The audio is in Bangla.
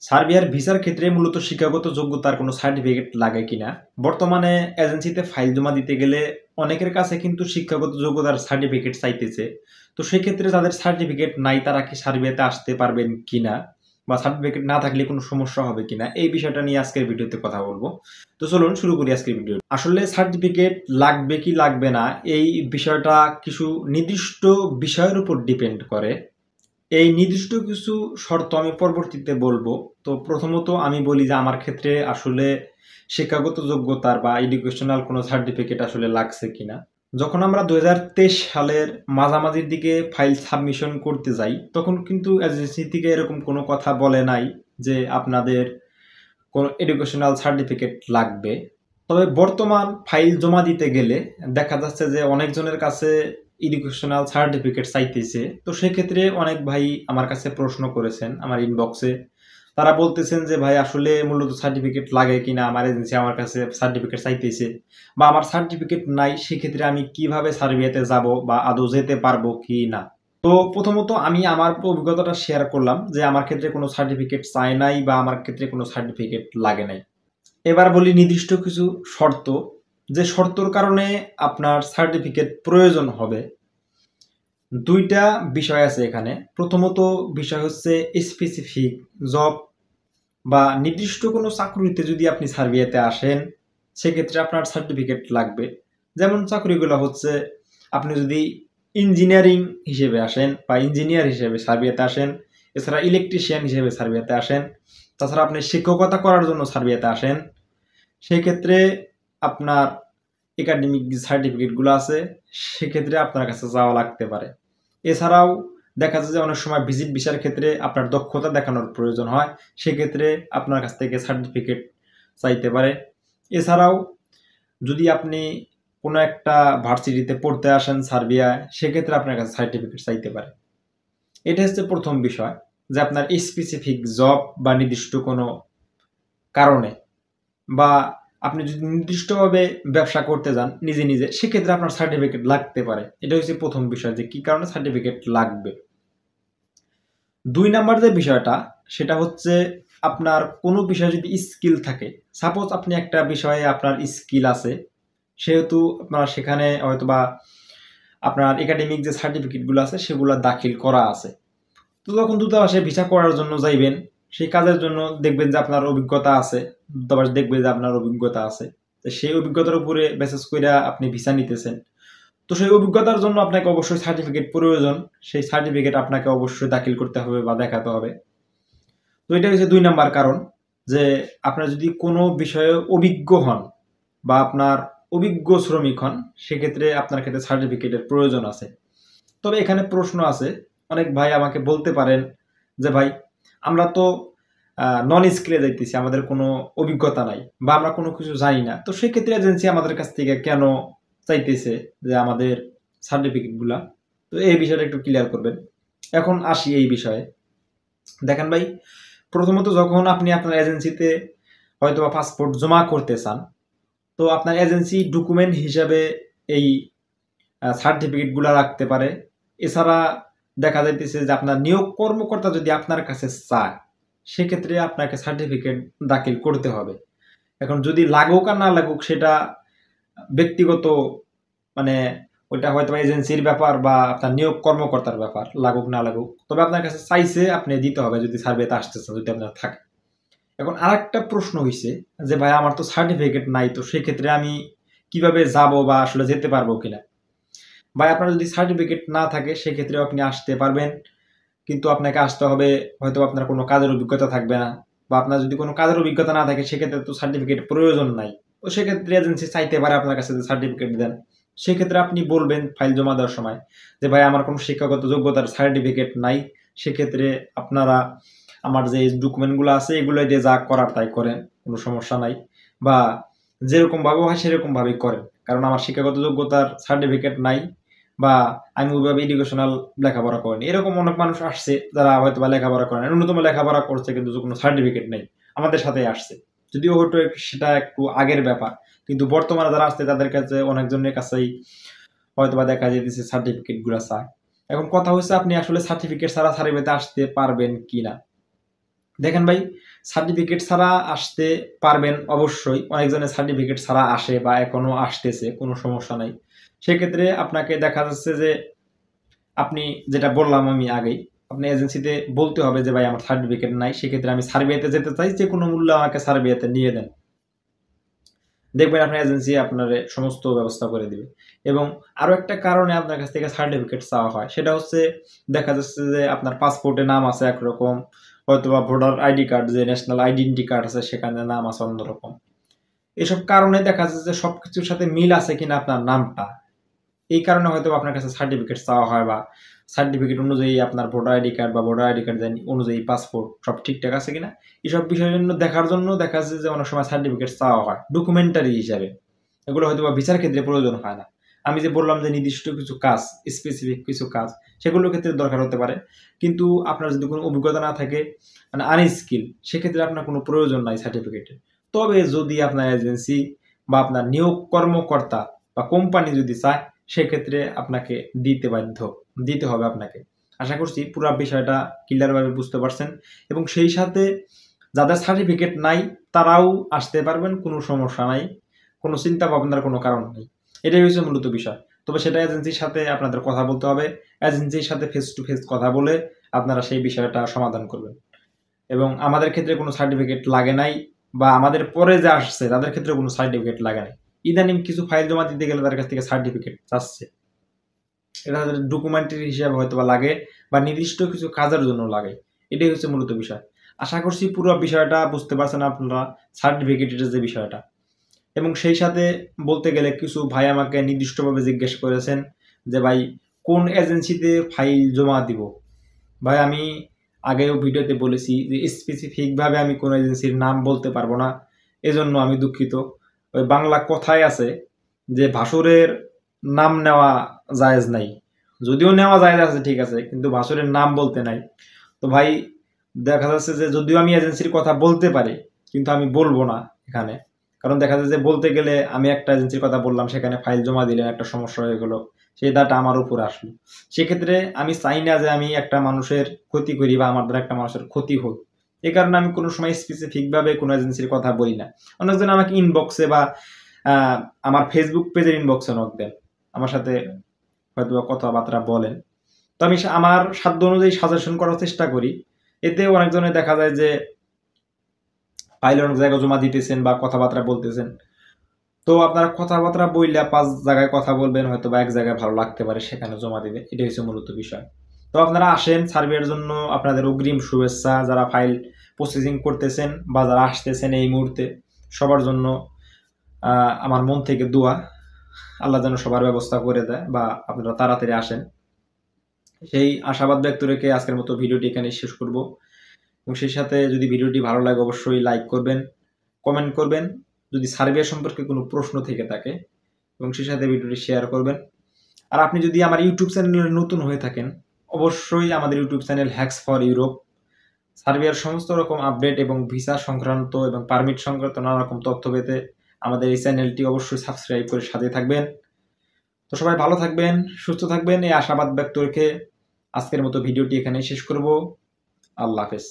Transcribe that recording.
সার্বিয়ার ভিসার ক্ষেত্রে মূলত শিক্ষাগত যোগ্যতার কোনো সার্টিফিকেট লাগে কিনা? বর্তমানে এজেন্সিতে ফাইল জমা দিতে গেলে অনেকের কাছে কিন্তু শিক্ষাগত যোগ্যতার সার্টিফিকেট চাইতেছে। তো সেক্ষেত্রে যাদের সার্টিফিকেট নাই তারা কি সার্বিয়াতে আসতে পারবেন কিনা? বা সার্টিফিকেট না থাকলে কোনো সমস্যা হবে কিনা? এই বিষয়টা নিয়ে আজকের ভিডিওতে কথা বলবো। তো চলুন শুরু করি আজকের ভিডিও। আসলে সার্টিফিকেট লাগবে কি লাগবে না এই বিষয়টা কিছু নির্দিষ্ট বিষয়ের উপর ডিপেন্ড করে। এই নির্দিষ্ট কিছু শর্ত আমি পরবর্তীতে বলবো। তো প্রথমত আমি বলি যে আমার ক্ষেত্রে আসলে শিক্ষাগত যোগ্যতার বা এডুকেশনাল কোনো সার্টিফিকেট আসলে লাগছে কিনা। যখন আমরা 2023 সালের মাঝামাঝির দিকে ফাইল সাবমিশন করতে যাই তখন কিন্তু এজেন্সি থেকে এরকম কোনো কথা বলে নাই যে আপনাদের কোনো এডুকেশনাল সার্টিফিকেট লাগবে। তবে বর্তমান ফাইল জমা দিতে গেলে দেখা যাচ্ছে যে অনেকজনের কাছে এডুকেশনাল সার্টিফিকেট চাইতেছে। তো সেক্ষেত্রে অনেক ভাই আমার কাছে প্রশ্ন করেছেন আমার ইনবক্সে। তারা বলতেছেন যে ভাই আসলে মূলত সার্টিফিকেট লাগে কিনা, আমার এজেন্সি আমার কাছে সার্টিফিকেট চাইতেছে বা আমার সার্টিফিকেট নাই, সেক্ষেত্রে আমি কিভাবে সার্বিয়াতে যাব বা আদৌ যেতে পারবো কি না। তো প্রথমত আমি আমার অভিজ্ঞতাটা শেয়ার করলাম যে আমার ক্ষেত্রে কোনো সার্টিফিকেট চাই নাই বা আমার ক্ষেত্রে কোনো সার্টিফিকেট লাগে নাই। এবার বলি নির্দিষ্ট কিছু শর্ত, যে শর্তর কারণে আপনার সার্টিফিকেট প্রয়োজন হবে। দুইটা বিষয় আছে এখানে। প্রথমত বিষয় হচ্ছে স্পেসিফিক জব বা নির্দিষ্ট কোনো চাকরিতে যদি আপনি সার্বিয়াতে আসেন সেক্ষেত্রে আপনার সার্টিফিকেট লাগবে। যেমন চাকরিগুলো হচ্ছে আপনি যদি ইঞ্জিনিয়ারিং হিসেবে আসেন বা ইঞ্জিনিয়ার হিসেবে সার্বিয়াতে আসেন, এছাড়া ইলেকট্রিশিয়ান হিসেবে সার্বিয়াতে আসেন, তাছাড়া আপনি শিক্ষকতা করার জন্য সার্বিয়াতে আসেন, সেক্ষেত্রে আপনার একাডেমিক যে সার্টিফিকেটগুলো আছে সেক্ষেত্রে আপনার কাছে যাওয়া লাগতে পারে। এছাড়াও দেখা যায় যে অনেক সময় ভিজিট ভিসার ক্ষেত্রে আপনার দক্ষতা দেখানোর প্রয়োজন হয়, সেক্ষেত্রে আপনার কাছ থেকে সার্টিফিকেট চাইতে পারে। এছাড়াও যদি আপনি কোনো একটা ভার্সিটিতে পড়তে আসেন সার্বিয়ায়, সেক্ষেত্রে আপনার কাছে সার্টিফিকেট চাইতে পারে। এটা হচ্ছে প্রথম বিষয়, যে আপনার স্পেসিফিক জব বা নির্দিষ্ট কোনো কারণে, বা আপনি যদি নির্দিষ্টভাবে ব্যবসা করতে যান নিজে নিজে, সেক্ষেত্রে আপনার সার্টিফিকেট লাগতে পারে। এটা হচ্ছে প্রথম বিষয়, যে কি কারণে সার্টিফিকেট লাগবে। দুই নাম্বার যে বিষয়টা সেটা হচ্ছে আপনার কোনো বিষয়ে যদি স্কিল থাকে। সাপোজ আপনি একটা বিষয়ে আপনার স্কিল আছে, সেহেতু আপনার সেখানে হয়তোবা আপনার একাডেমিক যে সার্টিফিকেটগুলো আছে সেগুলো দাখিল করা আছে। তো যখন দূতাবাসে ভিসা করার জন্য যাইবেন, সেই কাজের জন্য দেখবেন যে আপনার অভিজ্ঞতা আছে, দূতাবাস দেখবে যে আপনার অভিজ্ঞতা আছে। তো সেই অভিজ্ঞতার উপরে বেসিস করে আপনি ভিসা নিতেছেন। তো সেই অভিজ্ঞতার জন্য আপনাকে অবশ্যই সার্টিফিকেট প্রয়োজন। সেই সার্টিফিকেট আপনাকে অবশ্যই দাখিল করতে হবে বা দেখাতে হবে। তো এটা হচ্ছে দুই নাম্বার কারণ, যে আপনার যদি কোনো বিষয়ে অভিজ্ঞ হন বা আপনার অভিজ্ঞ শ্রমিক হন, সেক্ষেত্রে আপনার ক্ষেত্রে সার্টিফিকেটের প্রয়োজন আছে। তবে এখানে প্রশ্ন আছে, অনেক ভাই আমাকে বলতে পারেন যে ভাই আমরা তো নন স্কিলে যাইতেছি, আমাদের কোনো অভিজ্ঞতা নাই বা আমরা কোনো কিছু জানি না, তো সেক্ষেত্রে এজেন্সি আমাদের কাছ থেকে কেন চাইতেছে যে আমাদের সার্টিফিকেটগুলা। তো এই বিষয়টা একটু ক্লিয়ার করবেন। এখন আসি এই বিষয়ে। দেখেন ভাই, প্রথমত যখন আপনি আপনার এজেন্সিতে হয়তো বা পাসপোর্ট জমা করতে চান, তো আপনার এজেন্সি ডকুমেন্ট হিসাবে এই সার্টিফিকেটগুলো রাখতে পারে। এছাড়া দেখা যাইতেছে যে আপনার নিয়োগ কর্মকর্তা যদি আপনার কাছে চায়, সেক্ষেত্রে আপনাকে সার্টিফিকেট দাখিল করতে হবে। এখন যদি লাগুক আর না লাগুক সেটা ব্যক্তিগত, মানে ওইটা হয়তো এজেন্সির ব্যাপার বা আপনার নিয়োগ কর্মকর্তার ব্যাপার, লাগুক না লাগুক। তবে আপনার কাছে চাইছে আপনি দিতে হবে যদি সার্ভেতে আসতেছে, যদি আপনার থাকে। এখন আরেকটা প্রশ্ন হইছে যে ভাই আমার তো সার্টিফিকেট নাই, তো সেক্ষেত্রে আমি কিভাবে যাব বা আসলে যেতে পারবো কিনা। ভাই আপনার যদি সার্টিফিকেট না থাকে সেক্ষেত্রে আপনি আসতে পারবেন, কিন্তু আপনাকে আসতে হবে, হয়তো আপনার কোনো কাজের অভিজ্ঞতা থাকবে না, বা আপনার যদি কোনো কাজের অভিজ্ঞতা না থাকে সেক্ষেত্রে তো সার্টিফিকেট প্রয়োজন নাই। তো সেক্ষেত্রে এজেন্সি চাইতে পারে আপনার কাছে যে সার্টিফিকেট দেন। সেক্ষেত্রে আপনি বলবেন ফাইল জমা দেওয়ার সময় যে ভাই আমার কোনো শিক্ষাগত যোগ্যতার সার্টিফিকেট নাই, সেক্ষেত্রে আপনারা আমার যে ডকুমেন্টগুলো আছে এগুলো দিয়ে যা করার তাই করেন, কোনো সমস্যা নাই, বা যেরকম ভাবে হয় সেরকম ভাবেই করেন, কারণ আমার শিক্ষাগত যোগ্যতার সার্টিফিকেট নাই বা আমি ওইভাবে এডুকেশনাল লেখাপড়া করিনি। এরকম অনেক মানুষ আসছে যারা হয়তো বা লেখাপড়া করে না, ন্যূনতম লেখাপড়া করছে কিন্তু কোনো সার্টিফিকেট নেই, আমাদের সাথে আসছে। যদিও হয়তো সেটা একটু আগের ব্যাপার, কিন্তু বর্তমানে যারা আসছে তাদের কাছে অনেকজনের কাছেই হয়তো বা দেখা যেতেছে সার্টিফিকেট গুলা চায়। এখন কথা হচ্ছে আপনি আসলে সার্টিফিকেট ছাড়া সার্ভেতে আসতে পারবেন কিনা। দেখেন ভাই, সার্টিফিকেট ছাড়া আসতে পারবেন অবশ্যই। অনেকজনের সার্টিফিকেট ছাড়া আসে বা এখনো আসতেছে, কোনো সমস্যা নাই। সেক্ষেত্রে আপনাকে দেখা যাচ্ছে যে আপনি যেটা বললাম আমি আগেই, আপনি এজেন্সিতে বলতে হবে যে ভাই আমার সার্টিফিকেট নাই, সেক্ষেত্রে আমি সার্ভেতে যেতে চাই, যে কোনো মূল্যে আমাকে সার্ভেতে নিয়ে দেন। দেখবেন আপনার এজেন্সি আপনার সমস্ত ব্যবস্থা করে দিবে। এবং আরো একটা কারণে আপনার কাছ থেকে সার্টিফিকেট চাওয়া হয়, সেটা হচ্ছে দেখা যাচ্ছে যে আপনার পাসপোর্টে নাম আছে একরকম, হয়তোবা ভোটার আইডি কার্ড যে ন্যাশনাল আইডেন্টি কার্ড আছে সেখানে নাম আছে অন্যরকম। এসব কারণে দেখা যাচ্ছে যে সবকিছুর সাথে মিল আছে কিনা আপনার নামটা, এই কারণে হয়তো আপনার কাছে সার্টিফিকেট চাওয়া হয়, বা সার্টিফিকেট অনুযায়ী আপনার ভোটার আইডি কার্ড বা ভোটার আইডি কার্ড অনুযায়ী পাসপোর্ট সব ঠিকঠাক আছে কিনা, এইসব বিষয়ের জন্য দেখার জন্য দেখা যাচ্ছে যে অনেক সময় সার্টিফিকেট চাওয়া হয় ডকুমেন্টারি হিসাবে। এগুলো হয়তো বা ভিসার ক্ষেত্রে প্রয়োজন হয় না। আমি যে বললাম যে নির্দিষ্ট কিছু কাজ, স্পেসিফিক কিছু কাজ, সেগুলোর ক্ষেত্রে দরকার হতে পারে। কিন্তু আপনার যদি কোনো অভিজ্ঞতা না থাকে, মানে আনস্কিল, সেক্ষেত্রে আপনার কোনো প্রয়োজন নাই সার্টিফিকেটের। তবে যদি আপনার এজেন্সি বা আপনার নিয়োগ কর্মকর্তা বা কোম্পানি যদি চায়, সেক্ষেত্রে আপনাকে দিতে হবে আপনাকে। আশা করছি পুরো বিষয়টা ক্লিয়ারভাবে বুঝতে পারছেন। এবং সেই সাথে যাদের সার্টিফিকেট নাই তারাও আসতে পারবেন, কোনো সমস্যা নাই, কোনো চিন্তা ভাবনার কোনো কারণ নেই। এটাই হচ্ছে মূলত বিষয়। তবে সেটা এজেন্সির সাথে আপনাদের কথা বলতে হবে। এজেন্সির সাথে ফেস টু ফেস কথা বলে আপনারা সেই বিষয়টা সমাধান করবেন। এবং আমাদের ক্ষেত্রে কোনো সার্টিফিকেট লাগে নাই, বা আমাদের পরে যে আসছে তাদের ক্ষেত্রে কোনো সার্টিফিকেট লাগে নাই। ইদানিং কিছু ফাইল জমা দিতে গেলে তার কাছ থেকে সার্টিফিকেট চাচ্ছে। এটা তাদের ডকুমেন্টারি হিসাবে হয়তো বা লাগে, বা নির্দিষ্ট কিছু কাজের জন্য লাগে। এটাই হচ্ছে মূলত বিষয়। আশা করছি পুরো বিষয়টা বুঝতে পারছেন আপনারা, সার্টিফিকেটের যে বিষয়টা। এবং সেই সাথে বলতে গেলে কিছু ভাই আমাকে নির্দিষ্টভাবে জিজ্ঞেস করেছেন যে ভাই কোন এজেন্সিতে ফাইল জমা দিব। ভাই আমি আগেও ভিডিওতে বলেছি যে স্পেসিফিকভাবে আমি কোনো এজেন্সির নাম বলতে পারবো না, এজন্য আমি দুঃখিত। ওই বাংলা কথায় আছে যে ভাসুরের নাম নেওয়া জায়েজ নাই, যদিও নেওয়া জায়েজ আছে ঠিক আছে, কিন্তু ভাসুরের নাম বলতে নাই। তো ভাই দেখা যাচ্ছে যে যদিও আমি এজেন্সির কথা বলতে পারি, কিন্তু আমি বলবো না এখানে। কারণ দেখা যাচ্ছে যে বলতে গেলে আমি একটা এজেন্সির কথা বললাম, সেখানে ফাইল জমা দিলেন, একটা সমস্যা হয়ে গেলো, সেই দায়টা আমার উপর আসলো। সেক্ষেত্রে আমি চাই না যে আমি একটা মানুষের ক্ষতি করি বা আমার দ্বারা একটা মানুষের ক্ষতি হোক। এই কারণে আমি কোনো সময় স্পেসিফিকভাবে কোনো এজেন্সির কথা বলি না। অনেকজন আমাকে ইনবক্সে বা আমার ফেসবুক পেজের ইনবক্সে নক দেন, আমার সাথে হয়তো কথাবার্তা বলেন। তো আমি আমার সাধ্য অনুযায়ী সাজেশন করার চেষ্টা করি। এতে অনেকজনে দেখা যায় যে ফাইল অনেক জায়গায় জমা দিতেছেন বা কথাবার্তা বলতেছেন। তো আপনারা কথাবার্তা বইলা ৫ জায়গায় কথা বলবেন, হয়তো বা এক জায়গায় ভালো লাগতে পারে সেখানে জমা দিবেন। এটাই হচ্ছে মূলত বিষয়। তো আপনারা আসেন সার্ভের জন্য, আপনাদের অগ্রিম শুভেচ্ছা। যারা ফাইল প্রসেসিং করতেছেন বা যারা আসতেছেন এই মুহূর্তে, সবার জন্য আমার মন থেকে দোয়া। আল্লাহ যেন সবার ব্যবস্থা করে দেয় বা আপনারা তাড়াতাড়ি আসেন। সেই আশাবাদ ব্যক্ত রেখে আজকের মতো ভিডিওটি এখানে শেষ করব। এবং সেই সাথে যদি ভিডিওটি ভালো লাগে অবশ্যই লাইক করবেন, কমেন্ট করবেন যদি সার্ভে সম্পর্কে কোনো প্রশ্ন থেকে থাকে, এবং সেই সাথে ভিডিওটি শেয়ার করবেন। আর আপনি যদি আমার ইউটিউব চ্যানেলে নতুন হয়ে থাকেন, অবশ্যই আমাদের YouTube channel hacks for Europe সার্বিয়ার সমস্ত রকম আপডেট এবং ভিসা সংক্রান্ত এবং পারমিট সংক্রান্ত নানা রকম তথ্য পেতে আমাদের এই চ্যানেলটি অবশ্যই সাবস্ক্রাইব করে সাথে থাকবেন। তো সবাই ভালো থাকবেন, সুস্থ থাকবেন, এই আশাবাদ ব্যক্ত রেখে আজকের মতো ভিডিওটি এখানেই শেষ করব। আল্লাহ হাফেজ।